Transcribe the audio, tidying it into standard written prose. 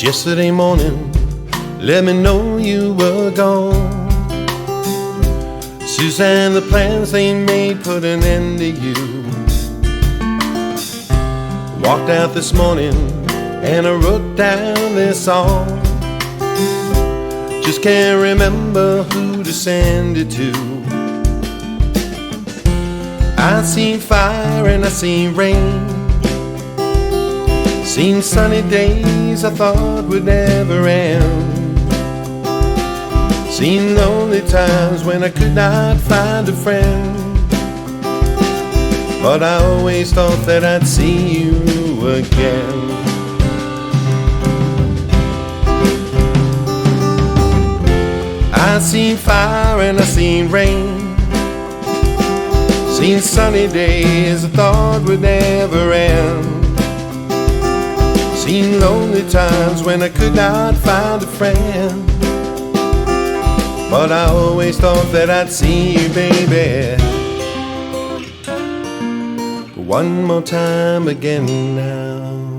yesterday morning, let me know you were gone. Suzanne, the plans they made put an end to you. Walked out this morning and I wrote down this song. Just can't remember who to send it to. I seen fire and I seen rain, seen sunny days I thought would never end, seen lonely times when I could not find a friend. But I always thought that I'd see you again. I seen fire and I seen rain, seen sunny days I thought would never end, seen lonely times when I could not find a friend. But I always thought that I'd see you, baby, one more time again now.